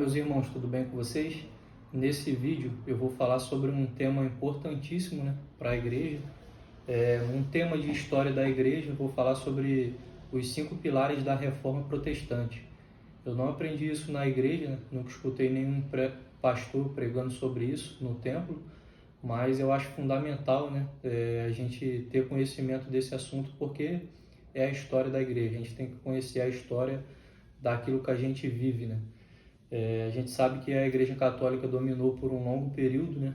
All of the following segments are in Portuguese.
meus irmãos, tudo bem com vocês? Nesse vídeo eu vou falar sobre um tema importantíssimo, para a igreja. Um tema de história da igreja. Eu vou falar sobre os 5 pilares da Reforma Protestante. Eu não aprendi isso na igreja, nunca escutei nenhum pastor pregando sobre isso no templo, mas eu acho fundamental, a gente ter conhecimento desse assunto, porque é a história da igreja. A gente tem que conhecer a história daquilo que a gente vive, A gente sabe que a Igreja Católica dominou por um longo período,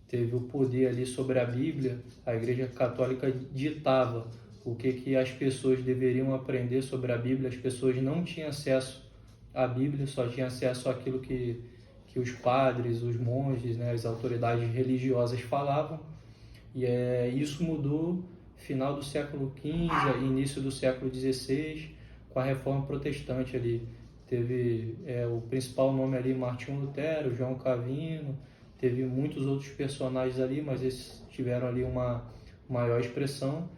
teve o poder ali sobre a Bíblia. A Igreja Católica ditava o que as pessoas deveriam aprender sobre a Bíblia. As pessoas não tinham acesso à Bíblia, só tinham acesso àquilo que os padres, os monges, as autoridades religiosas falavam. E isso mudou final do século XV, início do século XVI, com a Reforma Protestante ali. Teve o principal nome ali, Martinho Lutero, João Calvino, teve muitos outros personagens ali, mas esses tiveram ali uma maior expressão.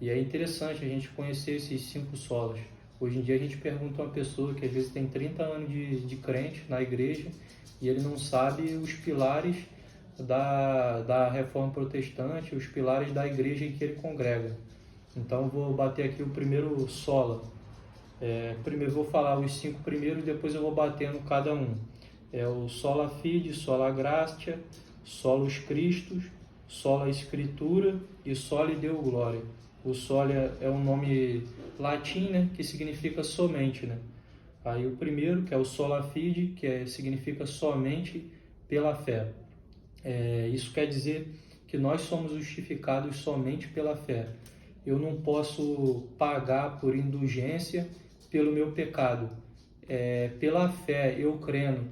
E é interessante a gente conhecer esses 5 solas. Hoje em dia a gente pergunta a uma pessoa que às vezes tem 30 anos de crente na igreja e ele não sabe os pilares da Reforma Protestante, os pilares da igreja em que ele congrega. Então vou bater aqui o primeiro sola. Primeiro vou falar os 5 primeiros, depois eu vou batendo cada um. O sola fide, sola gratia, solus Christus, sola Escritura e soli Deo Gloria. O sola é um nome latim, que significa somente, Aí o primeiro, que é o sola fide, que significa somente pela fé. Isso quer dizer que nós somos justificados somente pela fé. Eu não posso pagar por indulgência pelo meu pecado. Pela fé, eu crendo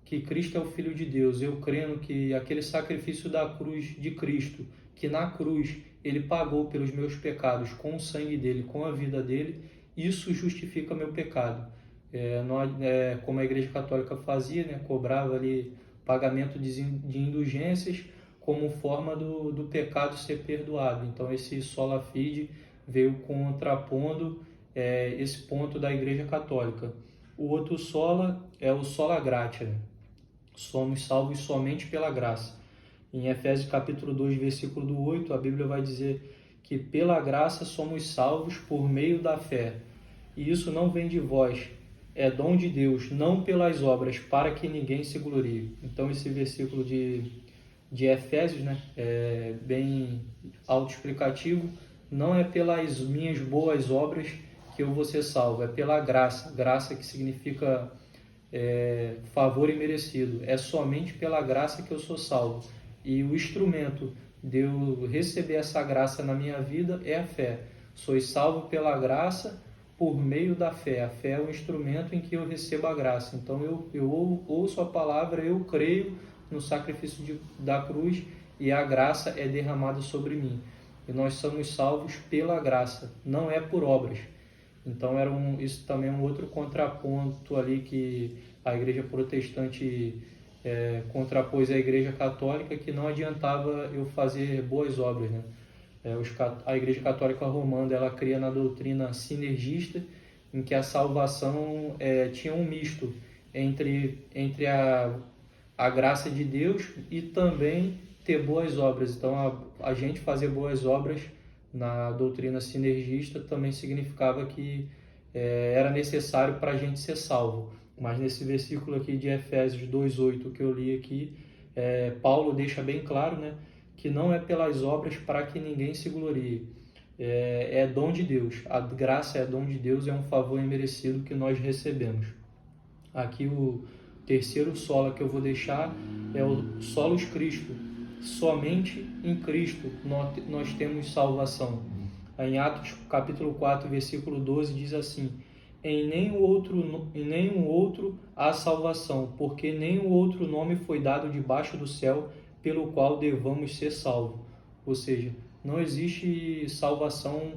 que Cristo é o Filho de Deus, eu crendo que aquele sacrifício da cruz de Cristo, que na cruz ele pagou pelos meus pecados com o sangue dele, com a vida dele, isso justifica meu pecado. Como a Igreja Católica fazia, cobrava ali pagamento de indulgências como forma do pecado ser perdoado. Então esse sola fide veio contrapondo esse ponto da Igreja Católica. O outro sola é o sola gratia, Somos salvos somente pela graça. Em Efésios capítulo 2, versículo 8, a Bíblia vai dizer que pela graça somos salvos por meio da fé. E isso não vem de vós, é dom de Deus, não pelas obras, para que ninguém se glorie. Então esse versículo de Efésios, é bem autoexplicativo. Não é pelas minhas boas obras que eu vou ser salvo, é pela graça. Graça que significa favor imerecido. É somente pela graça que eu sou salvo. E o instrumento de eu receber essa graça na minha vida é a fé. Sois salvo pela graça por meio da fé. A fé é o instrumento em que eu recebo a graça. Então eu ouço a palavra, eu creio no sacrifício da cruz e a graça é derramada sobre mim. E nós somos salvos pela graça, não é por obras. Então isso também é um outro contraponto ali que a Igreja Protestante contrapôs à Igreja Católica, que não adiantava eu fazer boas obras, A Igreja Católica Romana, ela cria na doutrina sinergista, em que a salvação tinha um misto entre a graça de Deus e também ter boas obras. Então a gente fazer boas obras na doutrina sinergista também significava que era necessário para a gente ser salvo. Mas nesse versículo aqui de Efésios 2:8 que eu li aqui, Paulo deixa bem claro, que não é pelas obras para que ninguém se glorie. É dom de Deus. A graça é dom de Deus, é um favor imerecido que nós recebemos. Aqui o terceiro sola que eu vou deixar é o solus Christo. Somente em Cristo nós temos salvação. Em Atos capítulo 4, versículo 12 diz assim: em nenhum outro há salvação, porque nenhum outro nome foi dado debaixo do céu pelo qual devamos ser salvos. Ou seja, não existe salvação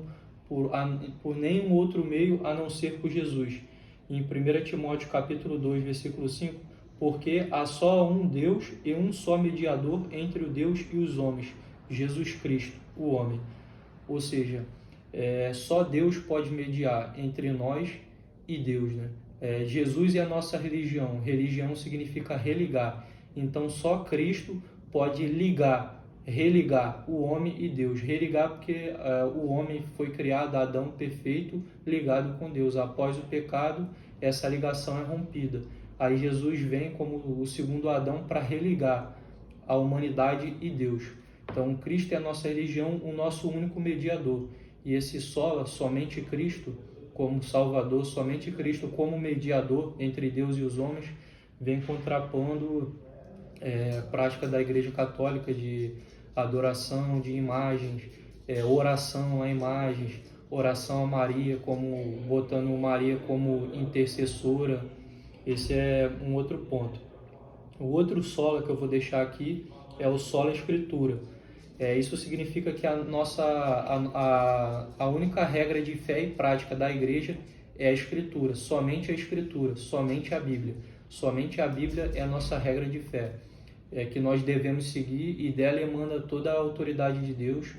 por nenhum outro meio a não ser por Jesus. Em 1 Timóteo capítulo 2, versículo 5, porque há só um Deus e um só mediador entre o Deus e os homens, Jesus Cristo, o homem. Ou seja, só Deus pode mediar entre nós e Deus, Jesus é a nossa religião. Religião significa religar. Então só Cristo pode religar o homem e Deus. Religar porque o homem foi criado, Adão perfeito, ligado com Deus. Após o pecado, essa ligação é rompida. Aí Jesus vem como o segundo Adão para religar a humanidade e Deus. Então Cristo é a nossa religião, o nosso único mediador. E esse somente Cristo como Salvador, somente Cristo como mediador entre Deus e os homens, vem contrapondo a prática da Igreja Católica de adoração de imagens, oração a imagens, oração a Maria, como botando Maria como intercessora. Esse é um outro ponto. O outro sola que eu vou deixar aqui é o sola Escritura. Isso significa que a única regra de fé e prática da Igreja é a Escritura, somente a Bíblia. Somente a Bíblia é a nossa regra de fé, que nós devemos seguir, e dela emana toda a autoridade de Deus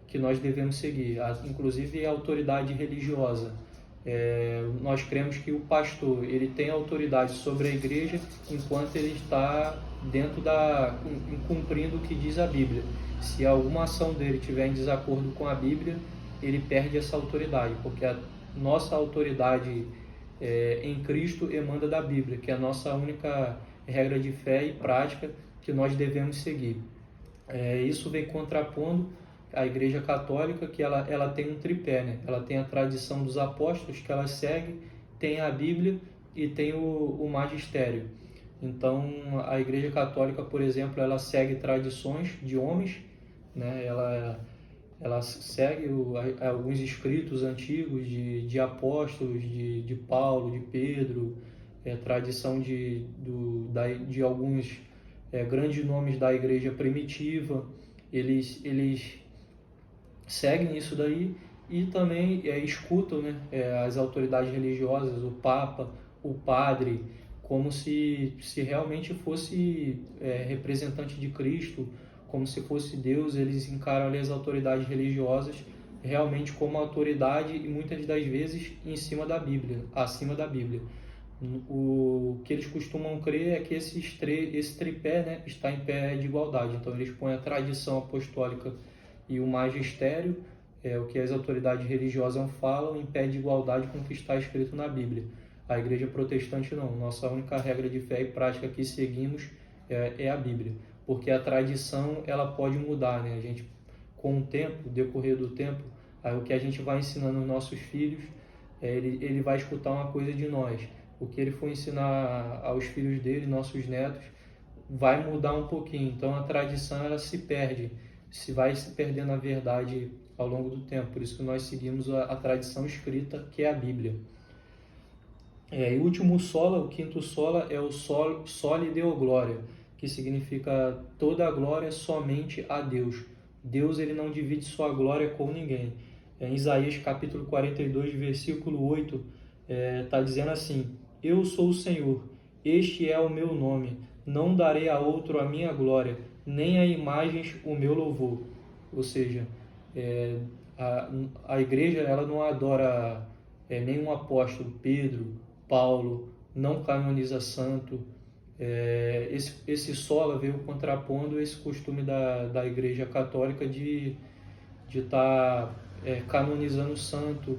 que nós devemos seguir, inclusive a autoridade religiosa. Nós cremos que o pastor ele tem autoridade sobre a igreja enquanto ele está cumprindo o que diz a Bíblia. Se alguma ação dele estiver em desacordo com a Bíblia, ele perde essa autoridade, porque a nossa autoridade em Cristo emana da Bíblia, que é a nossa única regra de fé e prática que nós devemos seguir. Isso vem contrapondo a Igreja Católica, que ela tem um tripé, né? Ela tem a tradição dos apóstolos, que ela segue, tem a Bíblia e tem o magistério. Então, a Igreja Católica, por exemplo, ela segue tradições de homens, né? Ela segue alguns escritos antigos de apóstolos, de Paulo, de Pedro, tradição de alguns grandes nomes da Igreja primitiva. Eles seguem isso daí e também escutam, né, as autoridades religiosas, o Papa, o Padre, como se realmente fosse representante de Cristo, como se fosse Deus. Eles encaram ali as autoridades religiosas realmente como autoridade e muitas das vezes acima da Bíblia. O que eles costumam crer é que esse tripé, né, está em pé de igualdade. Então eles põem a tradição apostólica e o magistério, o que as autoridades religiosas falam, em pé de igualdade com o que está escrito na Bíblia. A Igreja Protestante não. Nossa única regra de fé e prática que seguimos é a Bíblia, porque a tradição ela pode mudar, né? A gente, com o tempo, decorrer do tempo, o que a gente vai ensinando aos nossos filhos, ele vai escutar uma coisa de nós. O que ele for ensinar aos filhos dele, nossos netos, vai mudar um pouquinho. Então a tradição ela se perde, vai se perdendo a verdade ao longo do tempo. Por isso que nós seguimos a tradição escrita, que é a Bíblia. E o último sola, o quinto sola, é o soli deo gloria, que significa toda a glória somente a Deus. Deus ele não divide sua glória com ninguém. Em Isaías capítulo 42, versículo 8, está dizendo assim: eu sou o Senhor, este é o meu nome, não darei a outro a minha glória, nem a imagens o meu louvor. Ou seja, a igreja ela não adora nenhum apóstolo, Pedro, Paulo, não canoniza santo. Esse sola veio contrapondo esse costume da Igreja Católica de estar canonizando santo,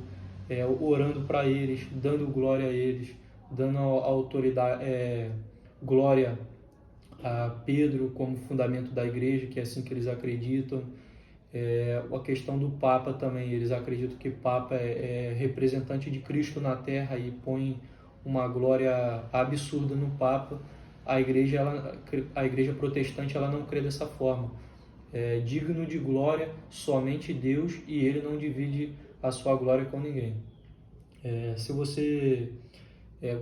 orando para eles, dando glória a eles, dando autoridade, glória a Pedro como fundamento da igreja, que é assim que eles acreditam. A questão do Papa também, eles acreditam que o Papa é representante de Cristo na Terra e põe uma glória absurda no Papa. A igreja protestante ela não crê dessa forma. Digno de glória somente Deus, e ele não divide a sua glória com ninguém. Se você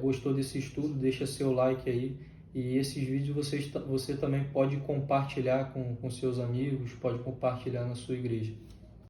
gostou desse estudo, deixa seu like aí, e esses vídeos você também pode compartilhar com seus amigos, pode compartilhar na sua igreja.